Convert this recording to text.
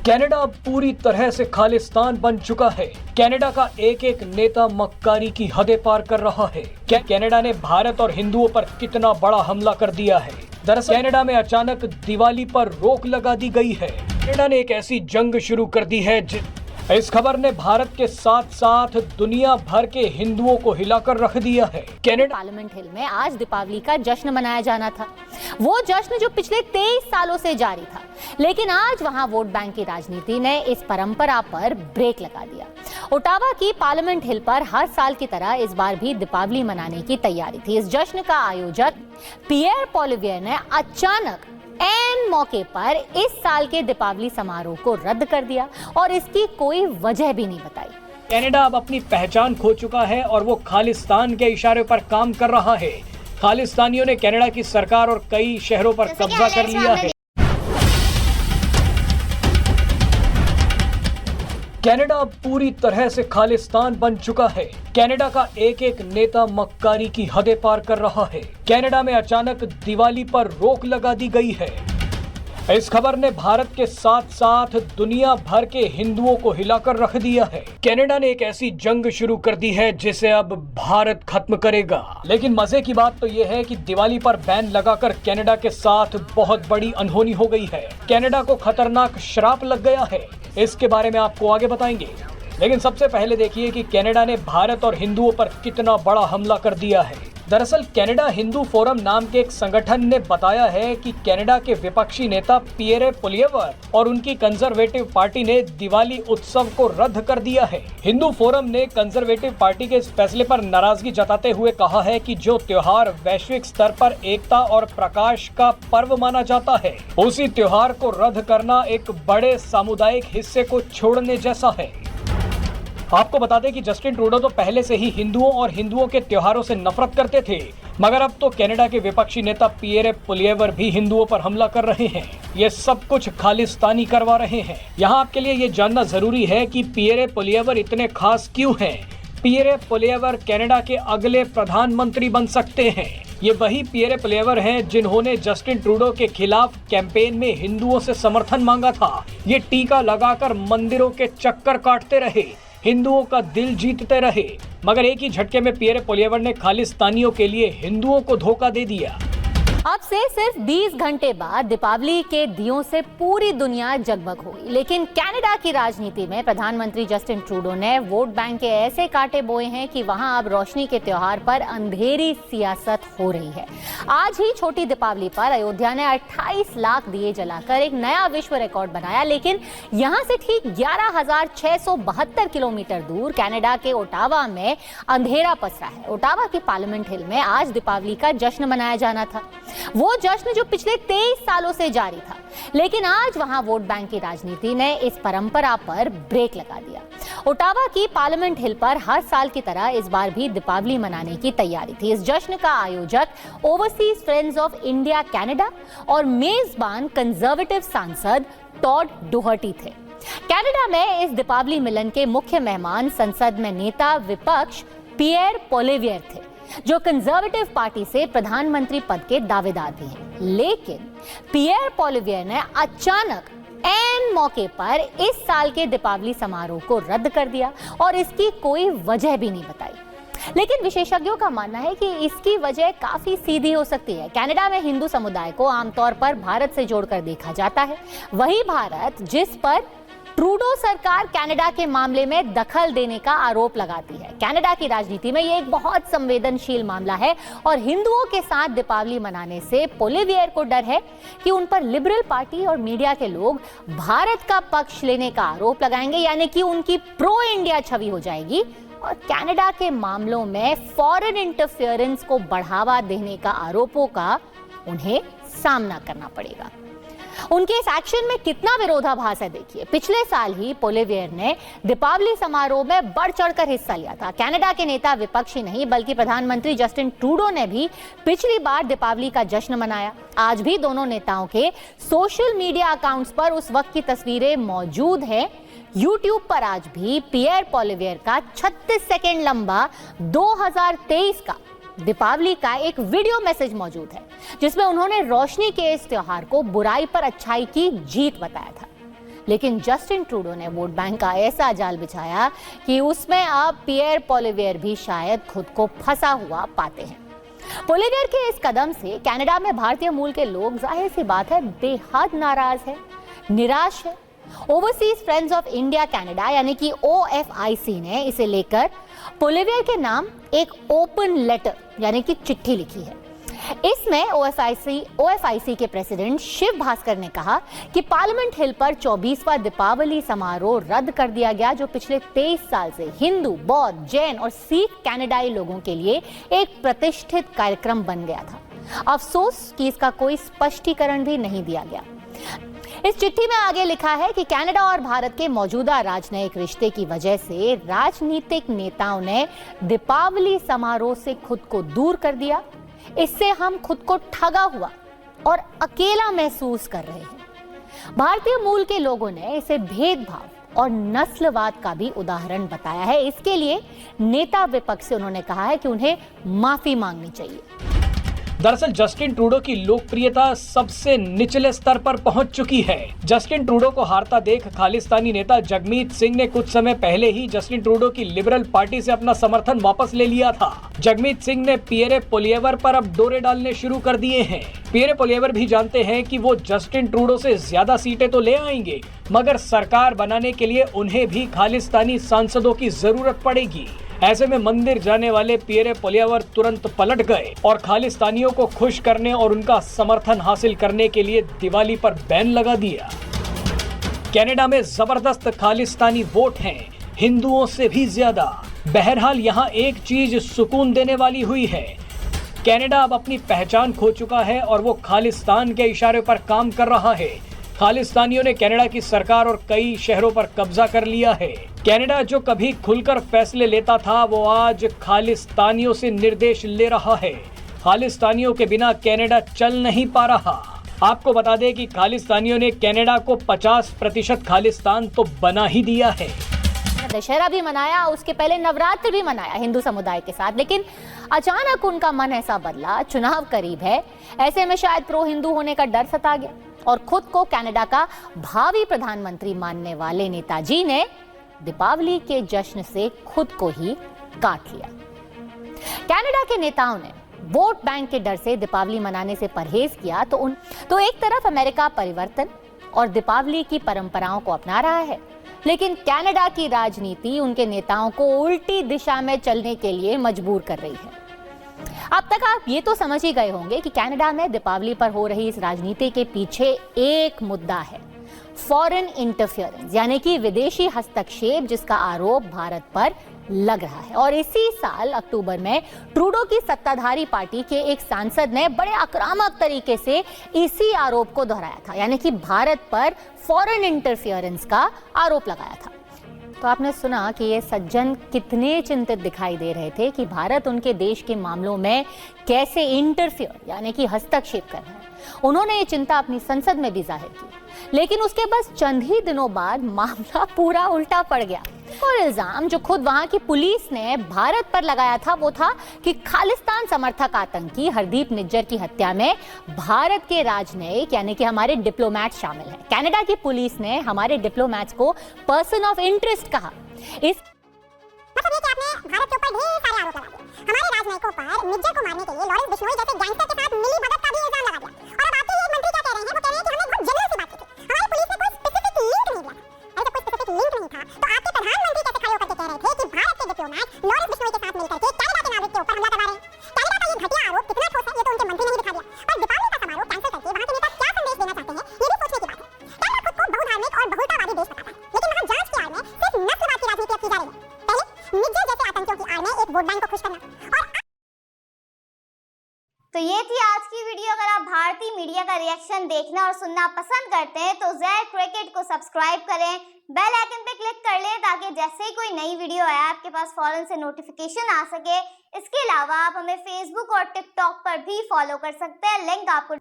Canada अब पूरी तरह से खालिस्तान बन चुका है। कनाडा का एक एक नेता मक्कारी की हदें पार कर रहा है। क्या कनाडा ने भारत और हिंदुओं पर कितना बड़ा हमला कर दिया है? दरअसल कनाडा में अचानक दिवाली पर रोक लगा दी गई है। कनाडा ने एक ऐसी जंग शुरू कर दी है इस खबर ने भारत के साथ साथ दुनिया भर के हिंदुओं को हिलाकर रख दिया है। कनाडा पार्लियामेंट हिल में आज दीपावली का जश्न मनाया जाना था। वो जश्न जो पिछले 23 सालों से जारी था, लेकिन आज वहां वोट बैंक की राजनीति ने इस परंपरा पर ब्रेक लगा दिया। ओटावा की पार्लियामेंट हिल पर हर साल की तरह इस बार भी दीपावली मनाने की तैयारी थी। इस जश्न का आयोजक पियर पोलिवियर ने अचानक ऐन मौके पर इस साल के दीपावली समारोह को रद्द कर दिया और इसकी कोई वजह भी नहीं बताई। कनाडा अब अपनी पहचान खो चुका है और वो खालिस्तान के इशारे पर काम कर रहा है। खालिस्तानियों ने कनाडा की सरकार और कई शहरों पर कब्जा कर लिया है। कनाडा अब पूरी तरह से खालिस्तान बन चुका है। कनाडा का एक एक नेता मक्कारी की हदें पार कर रहा है। कनाडा में अचानक दिवाली पर रोक लगा दी गई है। इस खबर ने भारत के साथ साथ दुनिया भर के हिंदुओं को हिलाकर रख दिया है। कनाडा ने एक ऐसी जंग शुरू कर दी है जिसे अब भारत खत्म करेगा। लेकिन मजे की बात तो यह है कि दिवाली पर बैन लगाकर कनाडा के साथ बहुत बड़ी अनहोनी हो गई है। कनाडा को खतरनाक श्राप लग गया है। इसके बारे में आपको आगे बताएंगे, लेकिन सबसे पहले देखिए कि कनाडा ने भारत और हिंदुओं पर कितना बड़ा हमला कर दिया है। दरअसल कनाडा हिंदू फोरम नाम के एक संगठन ने बताया है कि कनाडा के विपक्षी नेता पियरे पोलिवियर और उनकी कंजर्वेटिव पार्टी ने दिवाली उत्सव को रद्द कर दिया है। हिंदू फोरम ने कंजर्वेटिव पार्टी के इस फैसले पर नाराजगी जताते हुए कहा है कि जो त्योहार वैश्विक स्तर पर एकता और प्रकाश का पर्व माना जाता है, उसी त्योहार को रद्द करना एक बड़े सामुदायिक हिस्से को छोड़ने जैसा है। आपको बता दें कि जस्टिन ट्रूडो तो पहले से ही हिंदुओं और हिंदुओं के त्योहारों से नफरत करते थे, मगर अब तो कनाडा के विपक्षी नेता पियरे पोलिवियर भी हिंदुओं पर हमला कर रहे हैं। ये सब कुछ खालिस्तानी करवा रहे हैं। यहाँ आपके लिए ये जानना जरूरी है कि पियरे पोलिवियर इतने खास क्यों हैं। पियरे पोलिवियर कनाडा के अगले प्रधानमंत्री बन सकते हैं। ये वही पियरे पोलिवियर हैं जिन्होंने जस्टिन ट्रूडो के खिलाफ कैंपेन में हिंदुओं से समर्थन मांगा था। ये टीका लगाकर मंदिरों के चक्कर काटते रहे, हिंदुओं का दिल जीतते रहे, मगर एक ही झटके में पियरे पोलिवियर ने खालिस्तानियों के लिए हिंदुओं को धोखा दे दिया। अब से सिर्फ 20 घंटे बाद दीपावली के दियों से पूरी दुनिया जगमग होगी, लेकिन कनाडा की राजनीति में प्रधानमंत्री जस्टिन ट्रूडो ने वोट बैंक के ऐसे कांटे बोए हैं कि वहां अब रोशनी के त्योहार पर अंधेरी सियासत हो रही है। आज ही छोटी दीपावली पर अयोध्या ने 28 लाख दिए जलाकर एक नया विश्व रिकॉर्ड बनाया, लेकिन यहां से ठीक 11,672 किलोमीटर दूर कनाडा के ओटावा में अंधेरा पसरा है। ओटावा की पार्लियामेंट हिल में आज दीपावली का जश्न मनाया जाना था। वो जश्न जो पिछले 23 सालों से जारी था, लेकिन आज वहां वोट बैंक की राजनीति ने इस परंपरा पर ब्रेक लगा दिया। ओटावा की पार्लियामेंट हिल पर हर साल की तरह इस बार भी दीपावली मनाने की तैयारी थी। इस जश्न का आयोजक overseas friends of India Canada और मेजबान कंजर्वेटिव सांसद टॉड डोहर्टी थे। कनाडा में इस दीपावली मिलन के मुख्य मेहमान संसद में नेता विपक्ष पियर पोलिवियर थे, जो कंजर्वेटिव पार्टी से प्रधानमंत्री पद के दावेदार भी हैं। लेकिन पियर पोलिवियर ने अचानक ऐन मौके पर इस साल के दीपावली समारोह को रद्द कर दिया और इसकी कोई वजह भी नहीं बताई। लेकिन विशेषज्ञों का मानना है कि इसकी वजह काफी सीधी हो सकती है। कनाडा में हिंदू समुदाय को आमतौर पर भारत से जोड़कर देखा जाता है, वही भारत जिस पर ट्रूडो सरकार कनाडा के मामले में दखल देने का आरोप लगाती है। कनाडा की राजनीति में ये एक बहुत संवेदनशील मामला है और हिंदुओं के साथ दीपावली मनाने से पोलिवियर को डर है कि उन पर लिबरल पार्टी और मीडिया के लोग भारत का पक्ष लेने का आरोप लगाएंगे, यानी कि उनकी प्रो इंडिया छवि हो जाएगी और कनाडा के मामलों में फॉरेन इंटरफेरेंस को बढ़ावा देने का आरोपों का उन्हें सामना करना पड़ेगा। उनके इस एक्शन में कितना विरोधाभास है देखिए। पिछले साल ही पोलिवियर ने दीपावली समारोह में बढ़ चढ़कर हिस्सा लिया था। कनाडा के नेता विपक्षी नहीं बल्कि प्रधानमंत्री जस्टिन ट्रूडो ने भी पिछली बार दीपावली का जश्न मनाया। आज भी दोनों नेताओं के सोशल मीडिया अकाउंट्स पर उस वक्त की तस्वीरें मौजूद हैं। यूट्यूब पर आज भी पियर पोलिवियर का 36 सेकेंड लंबा 2023 का दीपावली का एक वीडियो मैसेज मौजूद है, जिसमें उन्होंने रोशनी के इस त्योहार को बुराई पर अच्छाई की जीत बताया था। लेकिन जस्टिन ट्रूडो ने वोट बैंक का ऐसा जाल बिछाया कि उसमें अब पियर पोलिवियर भी शायद खुद को फंसा हुआ पाते हैं। पोलिवियर के इस कदम से कनाडा में भारतीय मूल के लोग जाहिर सी बात है बेहद नाराज है, निराश है। Overseas friends of India Canada यानी कि OFIC ने इसे लेकर पोलिवियर के नाम एक ओपन लेटर यानी कि चिट्ठी लिखी है। इसमें OFIC के प्रेसिडेंट शिव भास्कर ने कहा कि पार्लियामेंट हिल पर 24वां दीपावली समारोह रद्द कर दिया गया, जो पिछले 23 साल से हिंदू, बौद्ध, जैन और सिख कनाडाई लोगों के लिए एक प्रतिष्ठित कार्यक्रम बन गया था। अफसोस कि इसका कोई स्पष्टीकरण भी नहीं दिया गया। इस चिट्ठी में आगे लिखा है कि कनाडा और भारत के मौजूदा राजनयिक रिश्ते की वजह से राजनीतिक नेताओं ने दीपावली समारोह से खुद को दूर कर दिया। इससे हम खुद को ठगा हुआ और अकेला महसूस कर रहे हैं। भारतीय मूल के लोगों ने इसे भेदभाव और नस्लवाद का भी उदाहरण बताया है। इसके लिए नेता विपक्ष से उन्होंने कहा है कि उन्हें माफी मांगनी चाहिए। दरअसल जस्टिन ट्रूडो की लोकप्रियता सबसे निचले स्तर पर पहुंच चुकी है। जस्टिन ट्रूडो को हारता देख खालिस्तानी नेता जगमीत सिंह ने कुछ समय पहले ही जस्टिन ट्रूडो की लिबरल पार्टी से अपना समर्थन वापस ले लिया था। जगमीत सिंह ने पियरे पोलिवियर पर अब डोरे डालने शुरू कर दिए हैं। पियरे पोलिवियर भी जानते हैं कि वो जस्टिन ट्रूडो से ज्यादा सीटें तो ले आएंगे, मगर सरकार बनाने के लिए उन्हें भी खालिस्तानी सांसदों की जरूरत पड़ेगी। ऐसे में मंदिर जाने वाले पियरे पोलिवियर तुरंत पलट गए और खालिस्तानियों को खुश करने और उनका समर्थन हासिल करने के लिए दिवाली पर बैन लगा दिया। कनाडा में जबरदस्त खालिस्तानी वोट हैं, हिंदुओं से भी ज्यादा। बहरहाल यहाँ एक चीज सुकून देने वाली हुई है। कनाडा अब अपनी पहचान खो चुका है और वो खालिस्तान के इशारे पर काम कर रहा है। खालिस्तानियों ने कनाडा की सरकार और कई शहरों पर कब्जा कर लिया है। कनाडा जो कभी खुलकर फैसले लेता था, वो आज खालिस्तानियों से निर्देश ले रहा है। खालिस्तानियों के बिना कनाडा चल नहीं पा रहा। आपको बता दें कि खालिस्तानियों ने कनाडा को 50% खालिस्तान तो बना ही दिया है। दशहरा भी मनाया, उसके पहले नवरात्र भी मनाया हिंदू समुदाय के साथ, लेकिन अचानक उनका मन ऐसा बदला। चुनाव करीब है, ऐसे में शायद प्रो हिंदू होने का डर सता गया और खुद को कनाडा का भावी प्रधानमंत्री मानने वाले नेताजी ने दीपावली के जश्न से खुद को ही काट लिया। कनाडा के नेताओं ने वोट बैंक के डर से दीपावली मनाने से परहेज किया तो एक तरफ अमेरिका परिवर्तन और दीपावली की परंपराओं को अपना रहा है, लेकिन कनाडा की राजनीति उनके नेताओं को उल्टी दिशा में चलने के लिए मजबूर कर रही है। अब तक आप ये तो समझ ही गए होंगे कि कनाडा में दीपावली पर हो रही इस राजनीति के पीछे एक मुद्दा है, फॉरेन इंटरफेरेंस यानी कि विदेशी हस्तक्षेप, जिसका आरोप भारत पर लग रहा है। और इसी साल अक्टूबर में ट्रूडो की सत्ताधारी पार्टी के एक सांसद ने बड़े आक्रामक तरीके से इसी आरोप को दोहराया था, यानी कि भारत पर फॉरेन इंटरफेरेंस का आरोप लगाया था। तो आपने सुना कि ये सज्जन कितने चिंतित दिखाई दे रहे थे कि भारत उनके देश के मामलों में कैसे इंटरफेयर यानी कि हस्तक्षेप कर रहा है। उन्होंने ये चिंता अपनी संसद में भी जाहिर की, लेकिन उसके बस चंद ही दिनों बाद मामला पूरा उल्टा पड़ गया। और इल्जाम जो खुद वहां की पुलिस ने भारत पर लगाया था वो था कि खालिस्तान समर्थक आतंकी हरदीप निज्जर की हत्या में भारत के राजनयिक यानी कि हमारे डिप्लोमैट शामिल हैं। कनाडा की पुलिस ने हमारे डिप्लोमैट्स को पर्सन ऑफ इंटरेस्ट कहा। इस मतलब ये कि आपने भारत के ऊपर ढेर सारे आरोप लगा दिए। हमारे राजनयिकों पर निज्जर को मारने के लिए लॉरेंस बिश्नोई जैसे गैंगस्टर के साथ मिली भगत का भी इल्जाम लगा दिया। और अब आपके ये मंत्री क्या कह रहे हैं? वो कह रहे हैं कि हमने बहुत जनरल सी बात की थी, हमारी पुलिस ने कोई स्पेसिफिक लिंक नहीं दिया। ऐसा कोई स्पेसिफिक लिंक नहीं था तो आपके प्रधानमंत्री कैसे खड़े होकर कह रहे थे कि भारत के डिप्लोमैट लॉरेंस बिश्नोई के साथ मिलकर के कनाडा के नागरिक के ऊपर हमला करवा रहे हैं? कनाडा का ये घटिया आरोप कितना ठोस है ये तो उनके मंत्री ने ही दिखा दिया। और दीपावली का समारोह कैंसिल करके वहां के नेता क्या संदेश देना चाहते हैं ये भी सोचने की बात है। कनाडा खुद को बहुधार्मिक और बहुतावादी देश बताता है, लेकिन वहां जांच की आड़ में सिर्फ नस्लवाद की राजनीति की जा रही है। पहले निज्जर जैसे आतंकियों की आड़ में एक वोट बैंक को खुश करना। और तो ये थी आज की वीडियो। अगर आप भारतीय मीडिया का रिएक्शन देखना और सुनना पसंद करते हैं तो ज़ेड क्रिकेट को सब्सक्राइब करें, बेल आइकन पे क्लिक कर लें ताकि जैसे ही कोई नई वीडियो आए आपके पास फौरन से नोटिफिकेशन आ सके। इसके अलावा आप हमें फेसबुक और टिकटॉक पर भी फॉलो कर सकते हैं, लिंक आपको